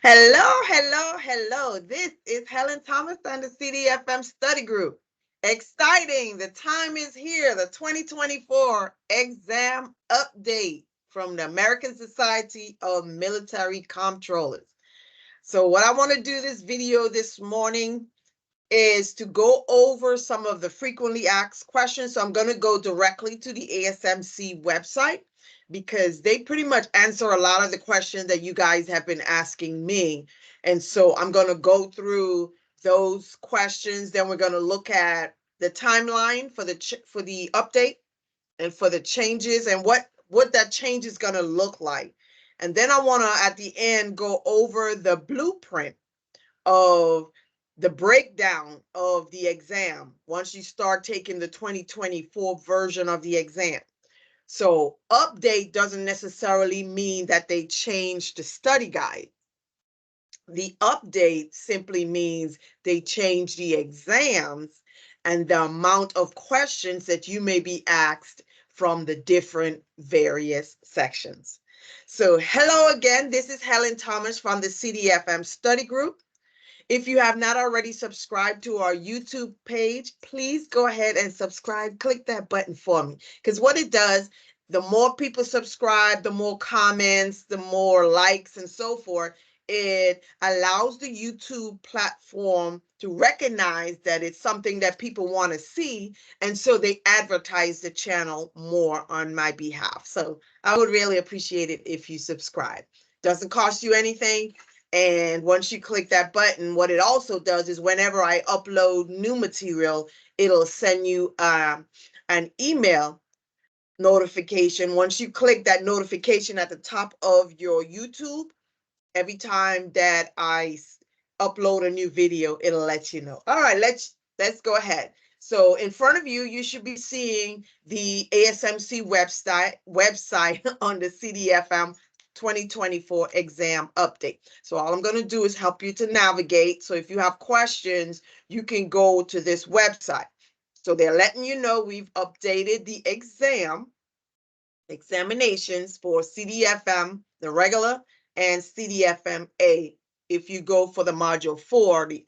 Hello, hello, hello. This is Helen Thomas and the CDFM study group. Exciting. The time is here, the 2024 exam update from the American Society of Military Comptrollers. So what I want to do this video this morning is to go over some of the frequently asked questions. So I'm going to go directly to the ASMC website because they pretty much answer a lot of the questions that you guys have been asking me. And so I'm going to go through those questions. Then we're going to look at the timeline for the update and for the changes and what that change is going to look like. And then I want to at the end go over the blueprint of the breakdown of the exam once you start taking the 2024 version of the exam. So update doesn't necessarily mean that they changed the study guide. The update simply means they changed the exams and the amount of questions that you may be asked from the different various sections. So hello again, this is Helen Thomas from the CDFM study group. If you have not already subscribed to our YouTube page, please go ahead and subscribe. Click that button for me. Because what it does, the more people subscribe, the more comments, the more likes and so forth, it allows the YouTube platform to recognize that it's something that people want to see. And so they advertise the channel more on my behalf. So I would really appreciate it if you subscribe. Doesn't cost you anything. And once you click that button, what it also does is whenever I upload new material, it'll send you an email notification. Once you click that notification at the top of your YouTube, every time that I upload a new video, it'll let you know. All right, let's go ahead. So in front of you, you should be seeing the ASMC website on the CDFM 2024 exam update. So all I'm going to do is help you to navigate. So if you have questions, you can go to this website. So they're letting you know we've updated the examinations for CDFM, the regular, and CDFM-A if you go for the module 4, the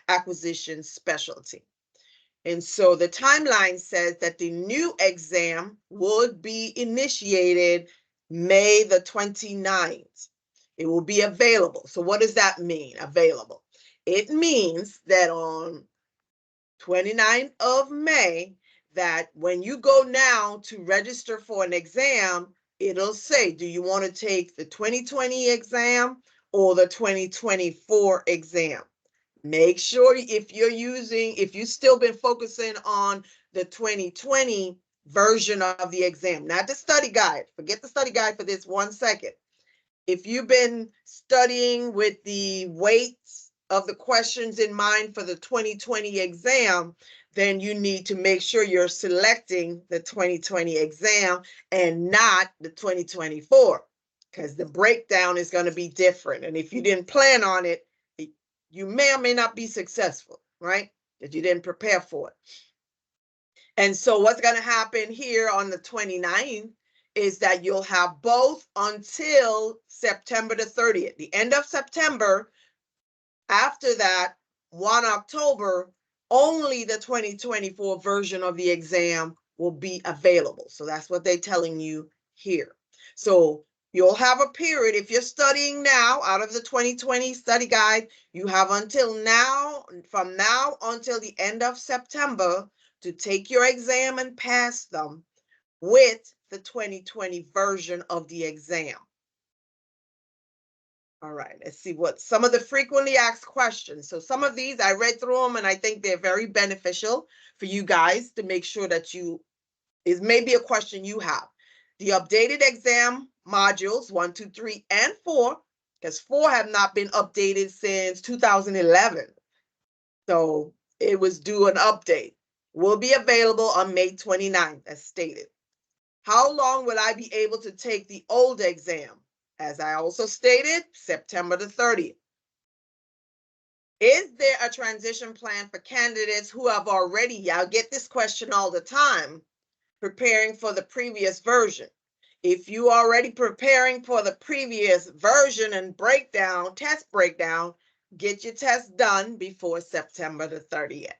acquisition specialty. And so the timeline says that the new exam would be initiated May the 29th. It will be available. So what does that mean, available? It means that on 29th of May, that when you go now to register for an exam, it'll say, do you want to take the 2020 exam or the 2024 exam? Make sure if you've still been focusing on the 2020 version of the exam, not the study guide. Forget the study guide for this 1 second. If you've been studying with the weights of the questions in mind for the 2020 exam, then you need to make sure you're selecting the 2020 exam and not the 2024, because the breakdown is going to be different. And if you didn't plan on it, you may or may not be successful, right? That you didn't prepare for it. And so what's going to happen here on the 29th is that you'll have both until September the 30th, the end of September. After that, 1 October, only the 2024 version of the exam will be available. So that's what they're telling you here. So you'll have a period. If you're studying now out of the 2020 study guide, you have until now, from now until the end of September, to take your exam and pass them with the 2020 version of the exam. All right, let's see what some of the frequently asked questions. So some of these I read through them and I think they're very beneficial for you guys to make sure that is maybe a question you have. The updated exam modules 1, 2, 3, and 4, because 4 have not been updated since 2011. So it was due an update. Will be available on May 29th, as stated. How long will I be able to take the old exam? As I also stated, September the 30th. Is there a transition plan for candidates who have already, I get this question all the time, preparing for the previous version? If you are already preparing for the previous version and breakdown, test breakdown, get your test done before September the 30th.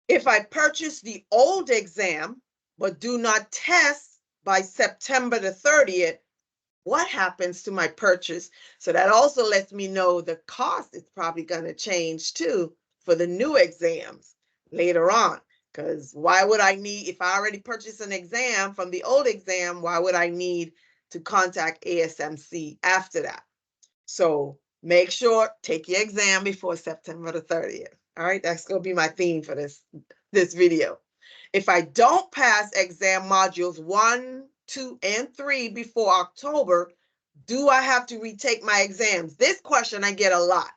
If I purchase the old exam, but do not test by September the 30th, what happens to my purchase? So that also lets me know the cost is probably going to change too for the new exams later on. Because why would I need, if I already purchased an exam from the old exam, why would I need to contact ASMC after that? So make sure, take your exam before September the 30th. All right, that's going to be my theme for this video. If I don't pass exam modules 1, 2, and 3 before October, do I have to retake my exams? This question I get a lot.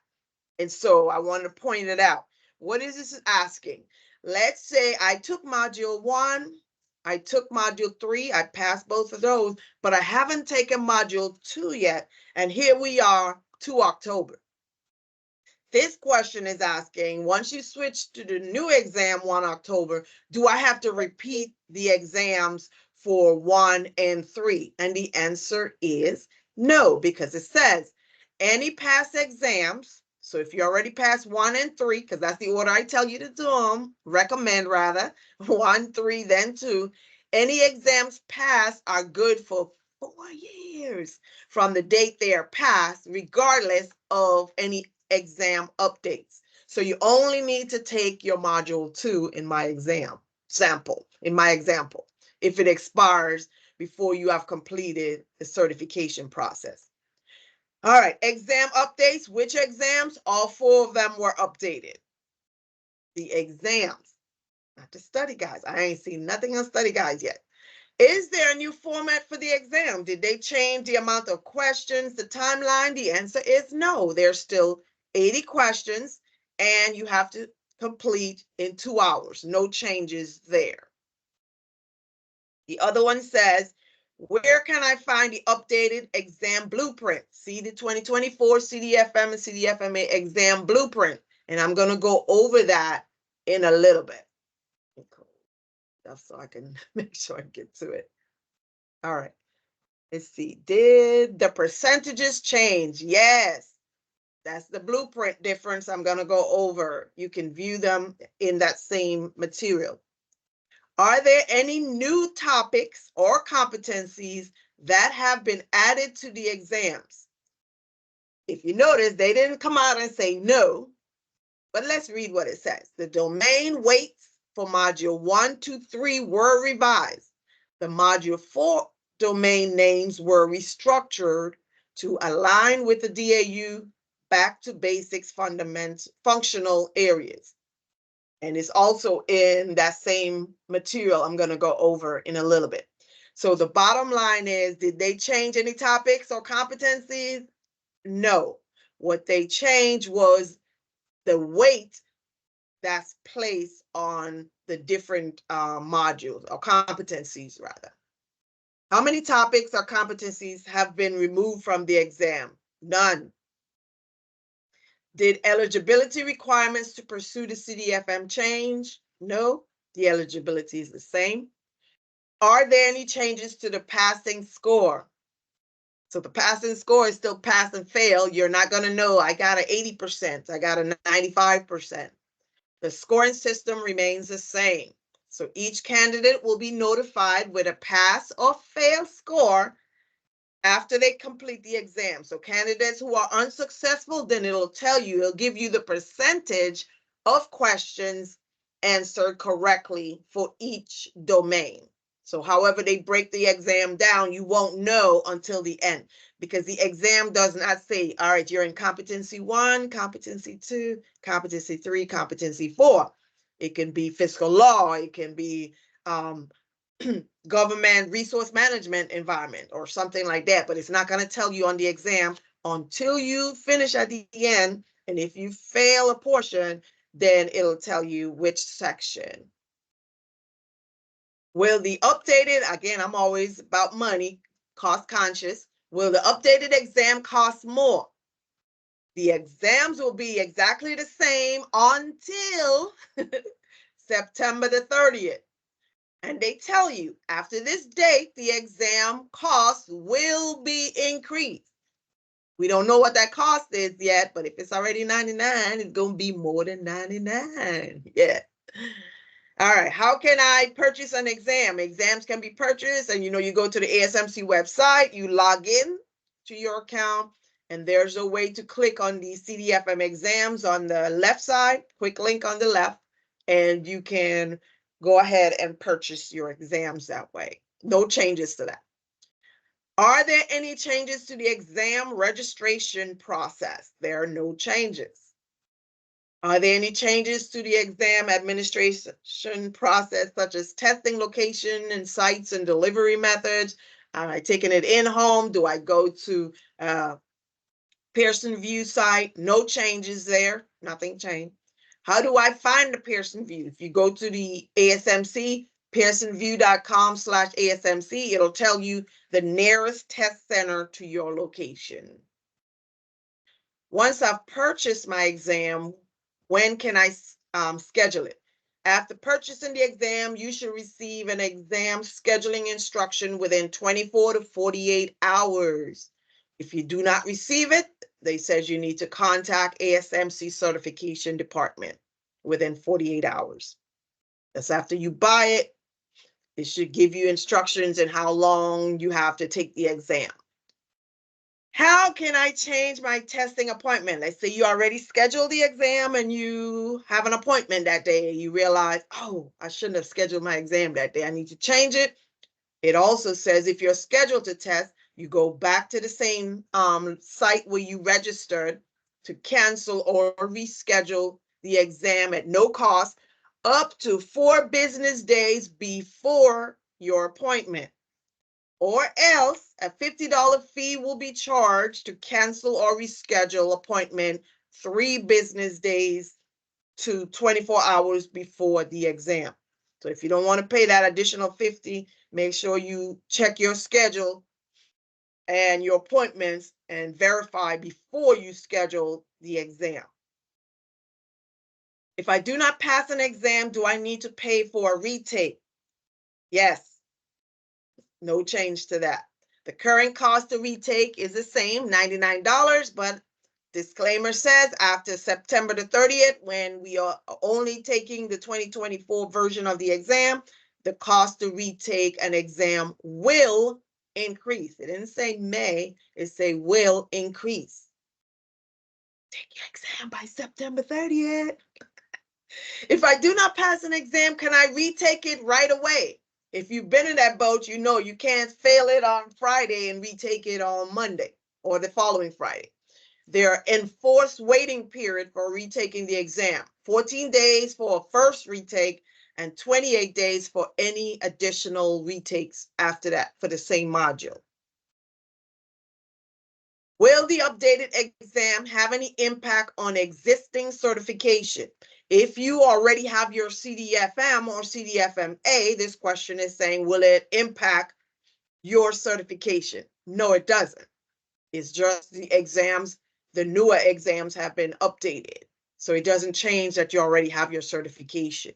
And so I want to point it out. What is this asking? Let's say I took module 1, I took module 3, I passed both of those, but I haven't taken module 2 yet. And here we are to October. This question is asking, once you switch to the new exam 1 October, do I have to repeat the exams for 1 and 3? And the answer is no, because it says any past exams. So if you already passed 1 and 3, because that's the order I tell you to do them, recommend rather, 1, 3, then 2, any exams passed are good for 4 years from the date they are passed, regardless of any exam updates. So you only need to take your module 2 in my example, if it expires before you have completed the certification process. All right, exam updates. Which exams? All 4 of them were updated. The exams, not the study guides. I ain't seen nothing on study guides yet. Is there a new format for the exam? Did they change the amount of questions, the timeline? The answer is no. There's still 80 questions and you have to complete in 2 hours. No changes there. The other one says, where can I find the updated exam blueprint? See the 2024 CDFM and CDFMA exam blueprint. And I'm going to go over that in a little bit. So I can make sure I get to it. All right. Let's see. Did the percentages change? Yes. That's the blueprint difference I'm going to go over. You can view them in that same material. Are there any new topics or competencies that have been added to the exams? If you notice, they didn't come out and say no, but let's read what it says. The domain weights for module 1, 2, 3 were revised. The module 4 domain names were restructured to align with the DAU back to basics functional areas. And it's also in that same material I'm going to go over in a little bit. So the bottom line is, did they change any topics or competencies? No. What they changed was the weight that's placed on the different modules or competencies rather. How many topics or competencies have been removed from the exam? None. Did eligibility requirements to pursue the CDFM change? No, the eligibility is the same. Are there any changes to the passing score? So the passing score is still pass and fail. You're not going to know, I got an 80%, I got a 95%. The scoring system remains the same. So each candidate will be notified with a pass or fail score after they complete the exam. So candidates who are unsuccessful, then it'll give you the percentage of questions answered correctly for each domain. So however they break the exam down, you won't know until the end, because the exam does not say, all right, you're in competency 1, competency 2, competency 3, competency 4. It can be fiscal law, it can be government resource management environment or something like that, but it's not going to tell you on the exam until you finish at the end. And if you fail a portion, then it'll tell you which section. Will the updated, again, I'm always about money, cost conscious, will the updated exam cost more? The exams will be exactly the same until September the 30th. And they tell you after this date, the exam cost will be increased. We don't know what that cost is yet, but if it's already 99, it's going to be more than 99. Yeah. All right. How can I purchase an exam? Exams can be purchased, and you go to the ASMC website, you log in to your account, and there's a way to click on the CDFM exams on the left side, quick link on the left, and you can go ahead and purchase your exams that way. No changes to that. Are there any changes to the exam registration process? There are no changes. Are there any changes to the exam administration process, such as testing location and sites and delivery methods? Am I taking it in-home? Do I go to Pearson VUE site? No changes there. Nothing changed. How do I find the Pearson VUE? If you go to the ASMC, pearsonvue.com/ASMC, it'll tell you the nearest test center to your location. Once I've purchased my exam, when can I schedule it? After purchasing the exam, you should receive an exam scheduling instruction within 24 to 48 hours. If you do not receive it, they says you need to contact ASMC certification department within 48 hours. That's after you buy it. It should give you instructions and how long you have to take the exam. How can I change my testing appointment? Let's say you already scheduled the exam and you have an appointment that day. You realize, oh, I shouldn't have scheduled my exam that day. I need to change it. It also says if you're scheduled to test, you go back to the same site where you registered to cancel or reschedule the exam at no cost up to 4 business days before your appointment. Or else a $50 fee will be charged to cancel or reschedule appointment 3 business days to 24 hours before the exam. So if you don't want to pay that additional 50, make sure you check your schedule and your appointments and verify before you schedule the exam. If I do not pass an exam, do I need to pay for a retake? Yes, no change to that. The current cost to retake is the same, $99, but disclaimer says after September the 30th, when we are only taking the 2024 version of the exam, the cost to retake an exam will increase. It didn't say may, it say will increase. Take your exam by September 30th. If I do not pass an exam, can I retake it right away? If you've been in that boat, you know you can't fail it on Friday and retake it on Monday or the following Friday. There are enforced waiting period for retaking the exam, 14 days for a first retake and 28 days for any additional retakes after that for the same module. Will the updated exam have any impact on existing certification? If you already have your CDFM or CDFMA, this question is saying, will it impact your certification? No, it doesn't. It's just the exams, the newer exams have been updated. So it doesn't change that you already have your certification.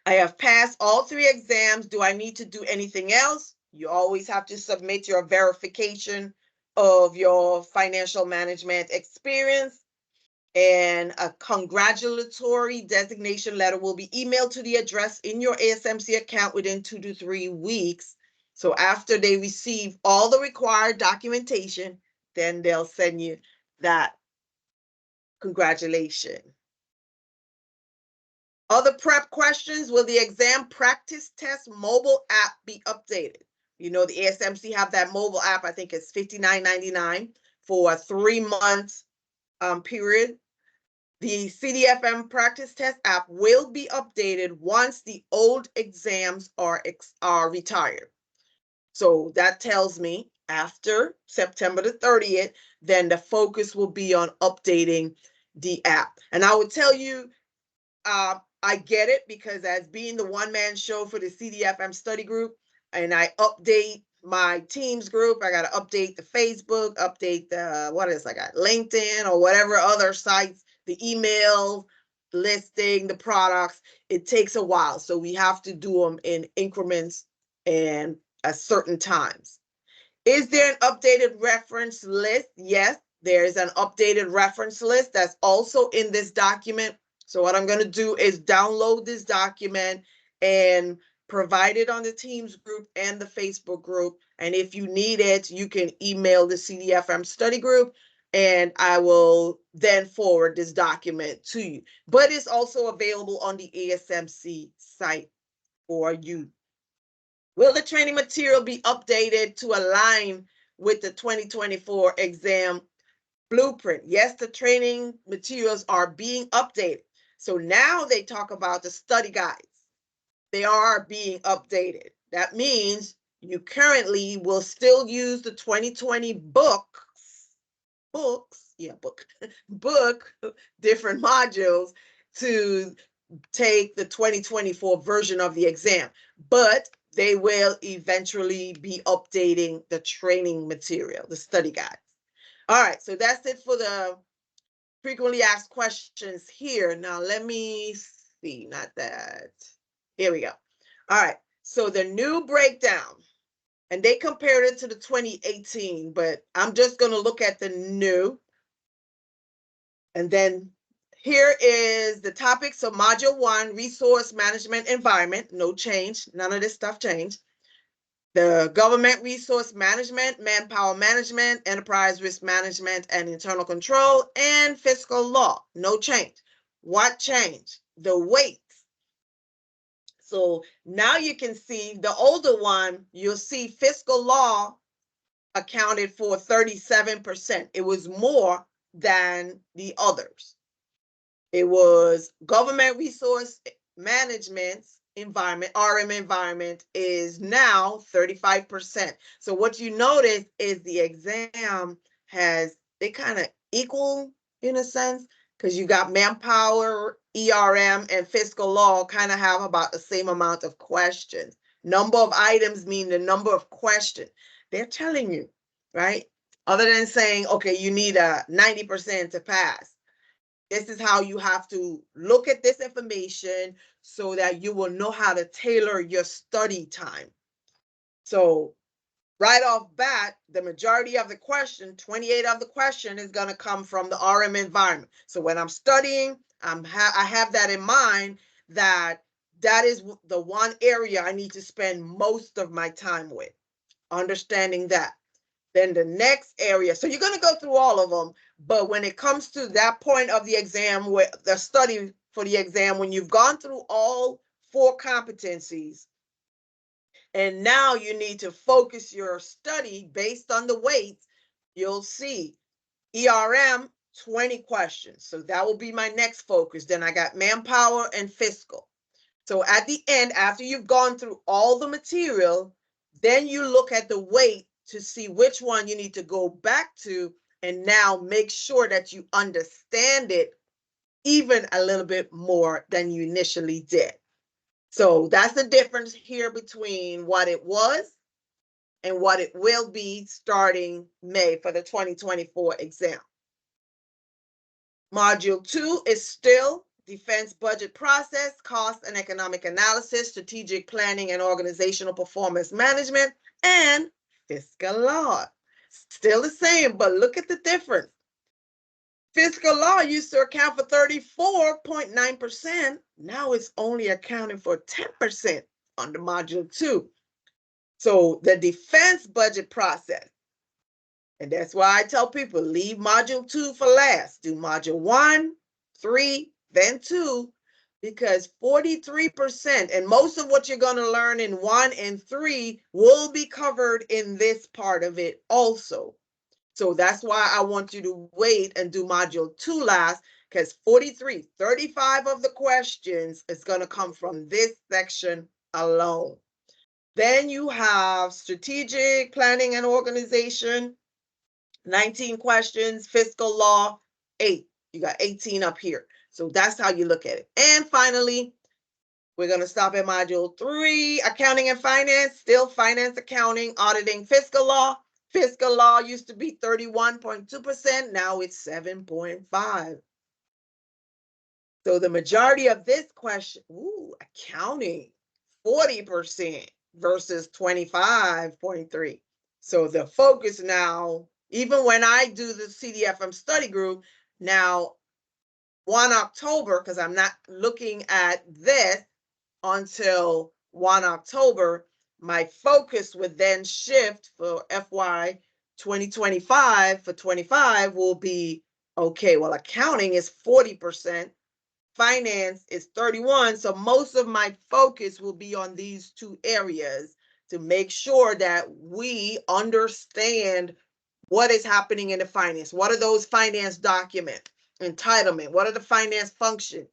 I have passed all 3 exams. Do I need to do anything else? You always have to submit your verification of your financial management experience, and a congratulatory designation letter will be emailed to the address in your ASMC account within 2 to 3 weeks. So after they receive all the required documentation, then they'll send you that congratulation. Other prep questions: will the exam practice test mobile app be updated? The ASMC have that mobile app. I think it's $59.99 for a 3-month period. The CDFM practice test app will be updated once the old exams are retired. So that tells me after September the 30th, then the focus will be on updating the app. And I would tell you, I get it, because as being the one-man show for the CDFM study group, and I update my Teams group, I got to update the Facebook, update the, I got LinkedIn or whatever other sites, the email, listing the products, it takes a while. So we have to do them in increments and at certain times. Is there an updated reference list? Yes, there is an updated reference list that's also in this document. So what I'm going to do is download this document and provide it on the Teams group and the Facebook group. And if you need it, you can email the CDFM study group and I will then forward this document to you. But it's also available on the ASMC site for you. Will the training material be updated to align with the 2024 exam blueprint? Yes, the training materials are being updated. So now they talk about the study guides. They are being updated. That means you currently will still use the 2020 book, different modules to take the 2024 version of the exam, but they will eventually be updating the training material, the study guides. All right, so that's it for the frequently asked questions here. Now let me see, not that. Here we go. All right, so the new breakdown, and they compared it to the 2018, but I'm just going to look at the new. And then here is the topic. So module 1, resource management environment, no change. None of this stuff changed. The government resource management, manpower management, enterprise risk management and internal control, and fiscal law, no change. What changed? The weights. So now you can see the older one, you'll see fiscal law accounted for 37%. It was more than the others. It was government resource management environment, RM environment is now 35%. So what you notice is the exam they kind of equal in a sense, because you got manpower, ERM, and fiscal law kind of have about the same amount of questions. Number of items mean the number of questions. They're telling you, right? Other than saying, okay, you need a 90% to pass. This is how you have to look at this information so that you will know how to tailor your study time. So right off bat, the majority of the question, 28 of the question, is going to come from the RM environment. So when I'm studying, I have that in mind, that is the one area I need to spend most of my time with, understanding that. Then the next area, so you're going to go through all of them, but when it comes to that point of the exam, where the study for the exam, when you've gone through all 4 competencies, and now you need to focus your study based on the weights, you'll see ERM, 20 questions. So that will be my next focus. Then I got manpower and fiscal. So at the end, after you've gone through all the material, then you look at the weight to see which one you need to go back to and now make sure that you understand it even a little bit more than you initially did. So that's the difference here between what it was and what it will be starting May for the 2024 exam. Module 2 is still defense budget process, cost and economic analysis, strategic planning and organizational performance management, and fiscal law. Still the same, but look at the difference. Fiscal law used to account for 34.9%. Now it's only accounting for 10% under module 2. So the defense budget process, and that's why I tell people, leave module 2 for last. Do module 1, 3, then 2, because 43%, and most of what you're going to learn in 1 and 3 will be covered in this part of it also. So that's why I want you to wait and do module 2 last, because 35 of the questions is going to come from this section alone. Then you have strategic planning and organization, 19 questions, fiscal law, 8. You got 18 up here. So that's how you look at it. And finally, we're going to stop at module 3, accounting and finance, still finance, accounting, auditing, fiscal law. Fiscal law used to be 31.2%. Now it's 7.5%. So the majority of this question, accounting, 40% versus 25.3. So the focus now, even when I do the CDFM study group, now 1 October, because I'm not looking at this until 1 October, my focus would then shift for FY 2025 for 25 will be, okay, well, accounting is 40%, finance is 31. So most of my focus will be on these two areas to make sure that we understand what is happening in the finance. What are those finance documents? Entitlement. What are the finance function?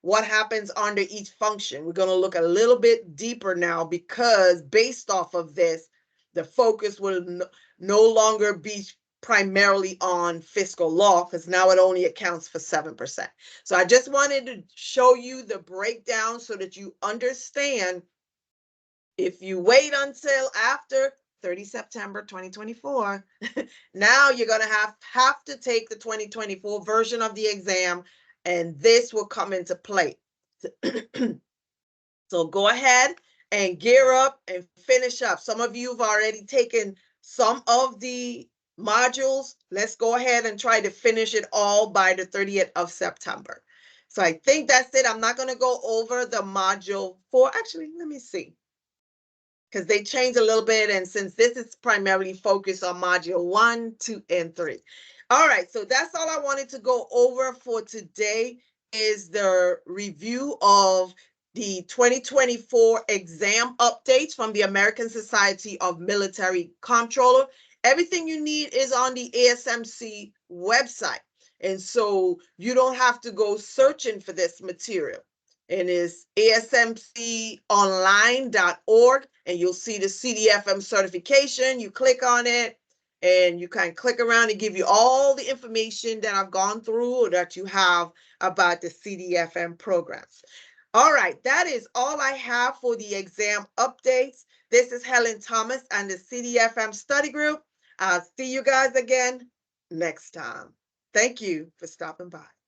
What happens under each function? We're going to look a little bit deeper now because based off of this, the focus will no longer be primarily on fiscal law because now it only accounts for 7%. So I just wanted to show you the breakdown so that you understand. If you wait until after 30 September 2024, now you're going to have to take the 2024 version of the exam, and this will come into play. So go ahead and gear up and finish up. Some of you have already taken some of the modules. Let's go ahead and try to finish it all by the 30th of September. So I think that's it. I'm not going to go over the module 4. Actually, let me see, because they changed a little bit. And since this is primarily focused on module 1, 2, and 3. All right, so that's all I wanted to go over for today is the review of the 2024 exam updates from the American Society of Military Comptroller. Everything you need is on the ASMC website. And so you don't have to go searching for this material. And it's asmconline.org, and you'll see the CDFM certification. You click on it, and you can click around and give you all the information that I've gone through or that you have about the CDFM programs. All right, that is all I have for the exam updates. This is Helen Thomas and the CDFM study group. I'll see you guys again next time. Thank you for stopping by.